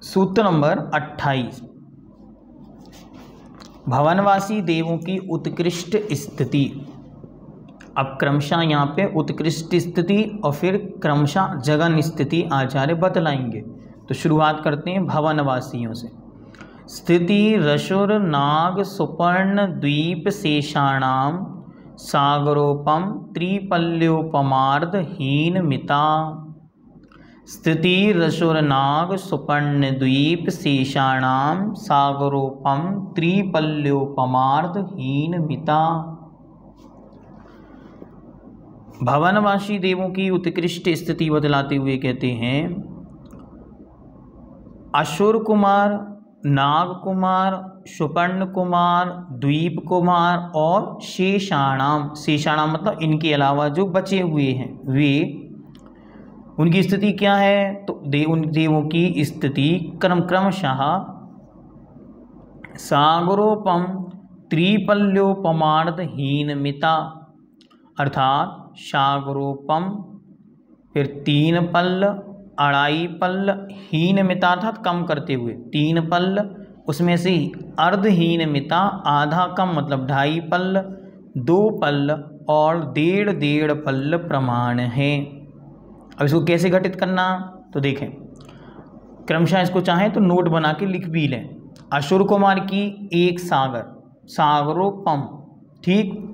सूत्र नंबर 28, भवनवासी देवों की उत्कृष्ट स्थिति। अब क्रमशः यहाँ पे उत्कृष्ट स्थिति और फिर क्रमशः जगन स्थिति आचार्य बतलाएंगे। तो शुरुआत करते हैं भवनवासियों से। स्थिति रशुर नाग सुपर्ण द्वीप शेषाणाम सागरोपम त्रिपल्योपमार्द हीन मिता। स्थिति रशुर नाग सुपर्ण द्वीप शेषाणाम सागरोपम त्रिपल्योपमार्द हीन मिता। भवनवासी देवों की उत्कृष्ट स्थिति बतलाते हुए कहते हैं, असुर कुमार, नाग कुमार, सुपर्ण कुमार, द्वीप कुमार और शेषाणाम, शेषाणाम मतलब इनके अलावा जो बचे हुए हैं वे, उनकी स्थिति क्या है? तो उन देवों की स्थिति क्रमशः सागरोपम त्रिपल्योपमार्द हीन मिता, अर्थात सागरोपम फिर 3 पल्ल, 2.5 पल्ल, हीन मिता अर्थात कम करते हुए 3 पल्ल, उसमें से अर्धहीन मिता आधा कम मतलब 2.5 पल्ल, 2 पल्ल और 1.5 पल्ल प्रमाण है। अब इसको कैसे घटित करना? तो देखें, क्रमशः इसको चाहें तो नोट बना के लिख भी लें। असुर कुमार की 1 सागर, सागरोपम, ठीक।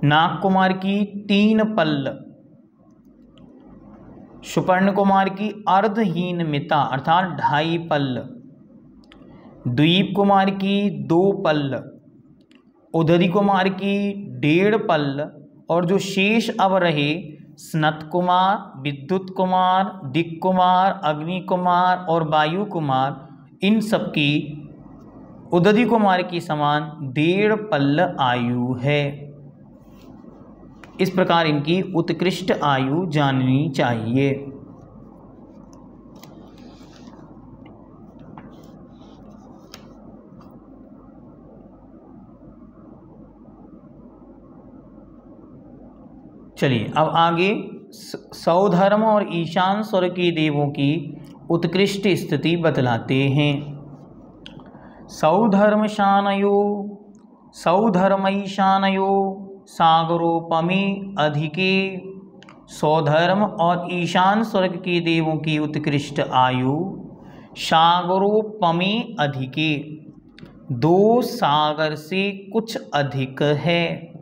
नाग कुमार की 3 पल्ल, सुपर्ण कुमार की अर्धहीन मिता अर्थात 2.5 पल्ल, द्वीप कुमार की 2 पल्ल, उदरी कुमार की 1.5 पल्ल और जो शेष अब रहे स्नत कुमार, विद्युत कुमार, दिक् कुमार, अग्नि कुमार और वायु कुमार, इन सब की उदरी कुमार की समान 1.5 पल्ल आयु है। इस प्रकार इनकी उत्कृष्ट आयु जाननी चाहिए। चलिए अब आगे सौधर्म और ईशान स्वर्ग के देवों की उत्कृष्ट स्थिति बतलाते हैं। सौधर्मशानयो सौधर्मईशानयो सागरोपमे अधिके। सौधर्म और ईशान स्वर्ग के देवों की उत्कृष्ट आयु सागरोपमे अधिके, 2 सागर से कुछ अधिक है।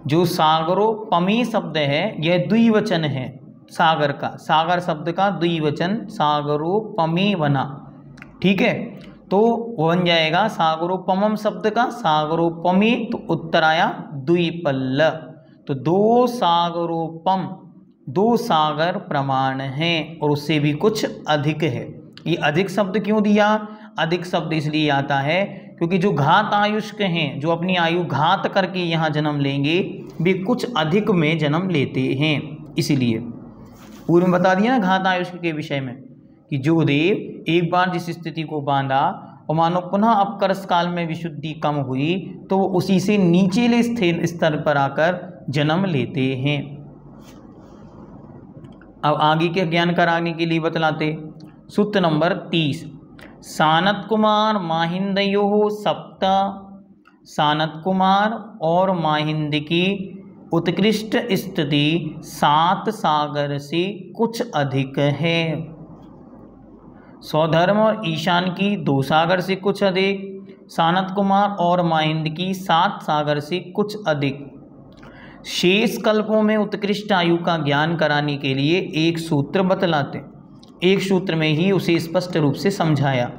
जो सागरोपमे शब्द है यह द्विवचन है सागर का, सागर शब्द का द्विवचन सागरोपमे बना, ठीक है। तो वो बन जाएगा सागरोपमम शब्द का सागरोपमे, तो उत्तर आया द्विपल्ल। तो 2 सागरोपम, 2 सागर प्रमाण है और उससे भी कुछ अधिक है। ये अधिक शब्द क्यों दिया? अधिक शब्द इसलिए आता है क्योंकि जो घात आयुष्क हैं, जो अपनी आयु घात करके यहाँ जन्म लेंगे, वे कुछ अधिक में जन्म लेते हैं। इसीलिए पूर्व में बता दिया ना घात आयुष्क के विषय में कि जो देव एक बार जिस स्थिति को बांधा और मानो पुनः अपकर्ष काल में विशुद्धि कम हुई तो वो उसी से नीचेले स्तर पर आकर जन्म लेते हैं। अब आगे के ज्ञान कराने के लिए बतलाते सूत्र नंबर 30, सानत कुमार माहिंदयो सप्त। सानत कुमार और माहिंद की उत्कृष्ट स्थिति 7 सागर से कुछ अधिक है। सौधर्म और ईशान की 2 सागर से कुछ अधिक, सानत कुमार और माहिंद की 7 सागर से कुछ अधिक। शेष कल्पों में उत्कृष्ट आयु का ज्ञान कराने के लिए एक सूत्र बतलाते, एक सूत्र में ही उसे स्पष्ट रूप से समझाया।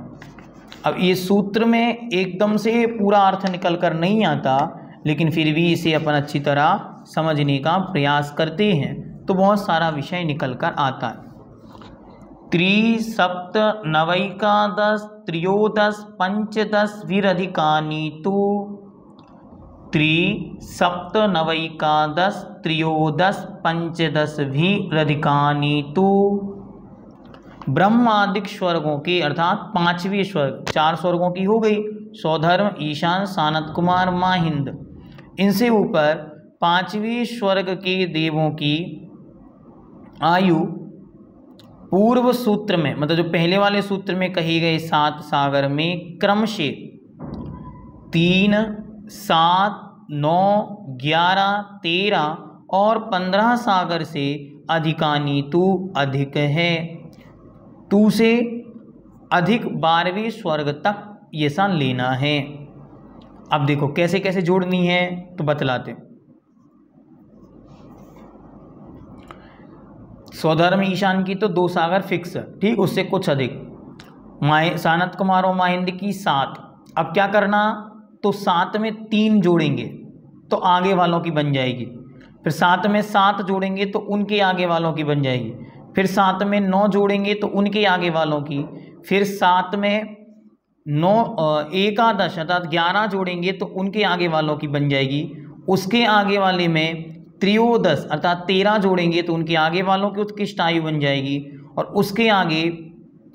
अब ये सूत्र में एकदम से पूरा अर्थ निकल कर नहीं आता, लेकिन फिर भी इसे अपन अच्छी तरह समझने का प्रयास करते हैं तो बहुत सारा विषय निकल कर आता है। 3 7 9 त्रयोदश पंचदश विरधिकानि तु। 3 7 9 त्रयोदश पंचदश विरधिकानि तु। ब्रह्मादिक स्वर्गों के अर्थात 5वें स्वर्ग, 4 स्वर्गों की हो गई, सौधर्म, ईशान, सानत कुमार, माहिंद, इनसे ऊपर 5वें स्वर्ग के देवों की आयु पूर्व सूत्र में, मतलब जो पहले वाले सूत्र में कही गई 7 सागर में क्रमशः 3, 7, 9, 11, 13 और 15 सागर से अधिकानी तू अधिक है। तू से अधिक 12वें स्वर्ग तक ये सा लेना है। अब देखो कैसे कैसे जोड़नी है तो बतलाते। स्वधर्म ईशान की तो 2 सागर फिक्स, ठीक, उससे कुछ अधिक। सानत कुमार और माहिंद की 7। अब क्या करना, तो 7 में 3 जोड़ेंगे तो आगे वालों की बन जाएगी, फिर 7 में 7 जोड़ेंगे तो उनके आगे वालों की बन जाएगी, फिर 7 में 9 जोड़ेंगे तो उनके आगे वालों की, फिर 7 में 9 एकादश अर्थात 11 जोड़ेंगे तो उनके आगे वालों की बन जाएगी। उसके आगे वाले में त्रयोदश अर्थात 13 जोड़ेंगे तो उनके आगे वालों की उत्कृष्ट आयु बन जाएगी। और उसके आगे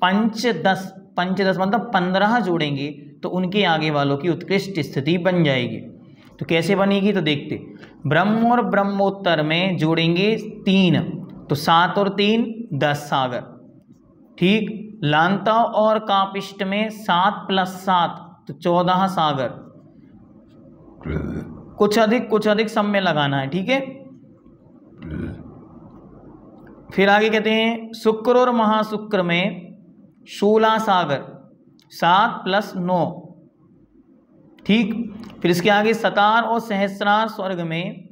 पंचदश मतलब 15 जोड़ेंगे तो उनके आगे वालों की उत्कृष्ट स्थिति बन जाएगी। तो कैसे बनेगी तो देखते। ब्रह्म और ब्रह्मोत्तर में जोड़ेंगे 3 तो 7 और 3 10 सागर, ठीक। लांता और कापिष्ट में 7 + 7 तो 14 सागर। कुछ अधिक सब में लगाना है, ठीक है। फिर आगे कहते हैं शुक्र और महाशुक्र में 16 सागर, 7 + 9, ठीक। फिर इसके आगे सतार और सहस्रार स्वर्ग में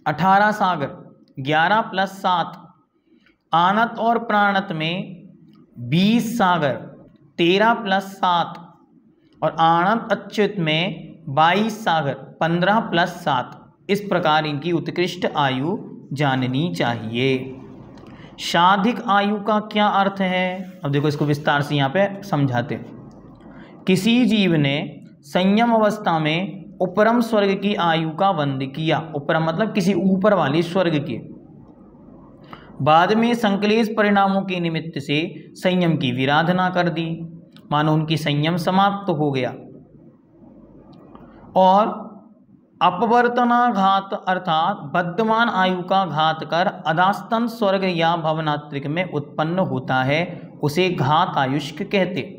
18 सागर, 11 + 7। आनत और प्राणत में 20 सागर, 13 + 7। और आनंद अच्युत में 22 सागर, 15 + 7। इस प्रकार इनकी उत्कृष्ट आयु जाननी चाहिए। शाधिक आयु का क्या अर्थ है, अब देखो इसको विस्तार से यहाँ पे समझाते। किसी जीव ने संयम अवस्था में उपरम स्वर्ग की आयु का वंद किया, उपरम मतलब किसी ऊपर वाले स्वर्ग के, बाद में संकलेश परिणामों के निमित्त से संयम की विराधना कर दी, मानो उनकी संयम समाप्त हो गया, और अपवर्तनाघात अर्थात बद्धमान आयु का घात कर अदास्तन स्वर्ग या भवनात्रिक में उत्पन्न होता है, उसे घात आयुष्क कहते।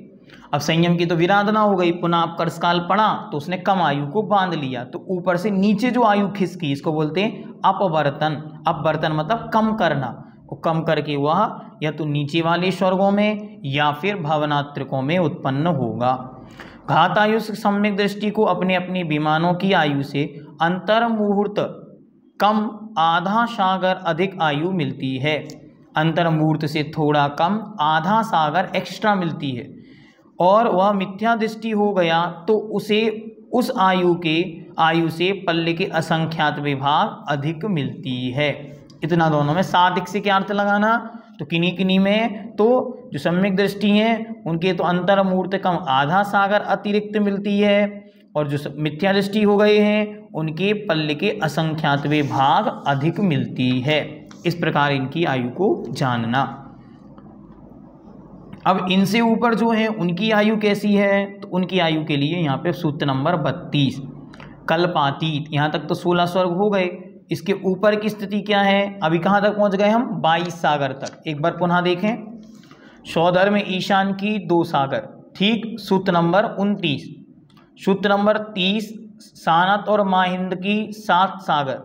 अब संयम की तो विराधना हो गई, पुनः अपकर्षकाल पड़ा तो उसने कम आयु को बांध लिया, तो ऊपर से नीचे जो आयु खिसकी इसको बोलते हैं अपवर्तन। अपवर्तन मतलब कम करना, वो कम करके वह या तो नीचे वाले स्वर्गों में या फिर भवनात्रिकों में उत्पन्न होगा। घात आयु सम्यक दृष्टि को अपने अपने विमानों की आयु से अंतर मुहूर्त कम आधा सागर अधिक आयु मिलती है। अंतर मुहूर्त से थोड़ा कम आधा सागर एक्स्ट्रा मिलती है, और वह मिथ्या दृष्टि हो गया तो उसे उस आयु से पल्ले के असंख्यात विभाग अधिक मिलती है। इतना दोनों में साधिक से क्या अर्थ लगाना, तो किन्हीं किन्हीं में तो जो सम्यक दृष्टि है उनके तो अंतर मुहूर्त कम आधा सागर अतिरिक्त मिलती है, और जो मिथ्या दृष्टि हो गए हैं उनके पल्ले के असंख्यात विभाग अधिक मिलती है। इस प्रकार इनकी आयु को जानना। अब इनसे ऊपर जो है उनकी आयु कैसी है, तो उनकी आयु के लिए यहाँ पे सूत्र नंबर 32 कल्पातीत। यहाँ तक तो 16 स्वर्ग हो गए, इसके ऊपर की स्थिति क्या है, अभी कहाँ तक पहुँच गए हम, 22 सागर तक। एक बार पुनः देखें, सौधर्म में ईशान की 2 सागर, ठीक। सूत्र नंबर 29। सूत्र नंबर 30 सानत और माहिंद की 7 सागर।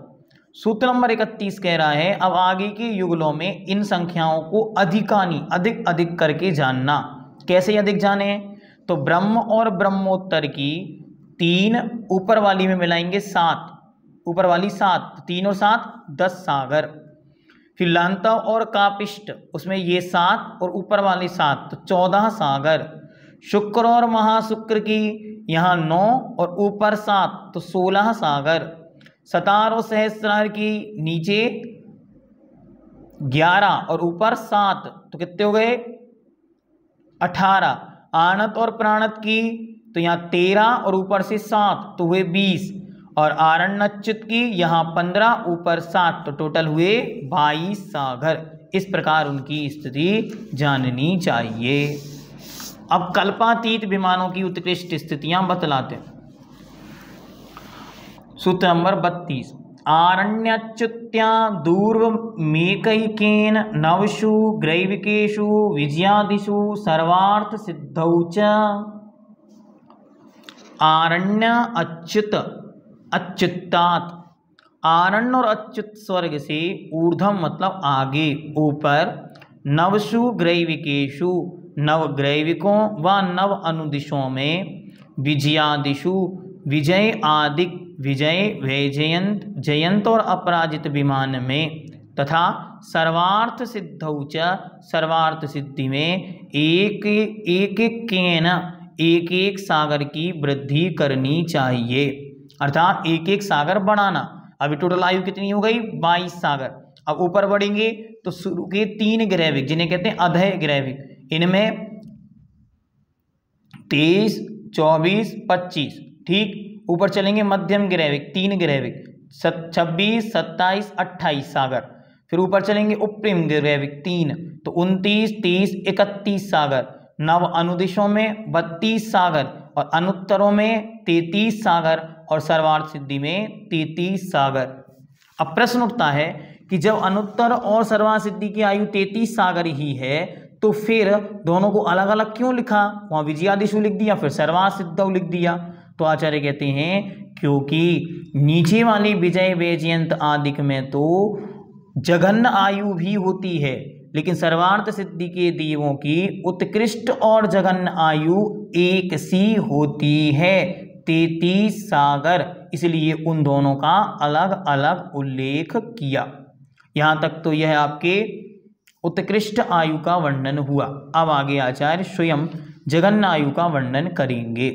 सूत्र नंबर 31 कह रहा है अब आगे के युगलों में इन संख्याओं को अधिकानी अधिक अधिक करके जानना। कैसे अधिक जाने, तो ब्रह्म और ब्रह्मोत्तर की 3 ऊपर वाली में मिलाएंगे 7, ऊपर वाली 7, 3 और 7 10 सागर। फिर लांता और कापिष्ट उसमें ये 7 और ऊपर वाली 7 तो 14 सागर। शुक्र और महाशुक्र की यहाँ 9 और ऊपर 7 तो 16 सागर। सतार और सहस्रार की नीचे 11 और ऊपर 7 तो कितने हो गए 18। आनत और प्राणत की तो यहाँ 13 और ऊपर से 7 तो हुए 20, और आरण्यच्युत की यहाँ 15 ऊपर 7 तो टोटल हुए 22 सागर। इस प्रकार उनकी स्थिति जाननी चाहिए। अब कल्पातीत विमानों की उत्कृष्ट स्थितियां बतलाते हैं। सूत्र नंबर 32 आरण्यच्युत्या दूर्वमेकैकेन नवसु ग्रैविकेषु विजयादिषु सर्वार्थ सिद्धौ च। आरण्य अच्युत अच्युतात्, आरण्य और अच्युत स्वर्ग से ऊर्ध्वम मतलब आगे ऊपर, नवसु ग्रैविकेषु नवग्रैविकों व नव अनुदिशों में, विजयादिषु विजय आदि विजय वैजयंत जयंत और अपराजित विमान में, तथा सर्वार्थ सिद्धौ च सर्वार्थ सिद्धि में एक एक सागर की वृद्धि करनी चाहिए, अर्थात एक एक सागर बढ़ाना। अभी टोटल आयु कितनी हो गई 22 सागर। अब ऊपर बढ़ेंगे तो शुरू के 3 ग्रैविक जिन्हें कहते हैं अधय ग्रैविक, इनमें 23 24 25, ठीक। ऊपर चलेंगे मध्यम ग्रैविक 3 ग्रैविक 26 27 28 सागर। फिर ऊपर चलेंगे उपरिम ग्रैविक 3 तो 29 30 31 सागर। नव अनुदिशों में 32 सागर और अनुत्तरों में 33 सागर और सर्वार्थ सिद्धि में 33 सागर। अब प्रश्न उठता है कि जब अनुत्तर और सर्वार्थ सिद्धि की आयु 33 सागर ही है तो फिर दोनों को अलग अलग क्यों लिखा, वहां विजयादिशु लिख दिया फिर सर्वार्थ सिद्धौ लिख दिया। तो आचार्य कहते हैं क्योंकि नीचे वाली विजय वैजयंत आदि में तो जघन्य आयु भी होती है, लेकिन सर्वार्थ सिद्धि के देवों की उत्कृष्ट और जघन्य आयु एक सी होती है 33 सागर, इसलिए उन दोनों का अलग अलग उल्लेख किया। यहां तक तो यह आपके उत्कृष्ट आयु का वर्णन हुआ। अब आगे आचार्य स्वयं जघन्य आयु का वर्णन करेंगे।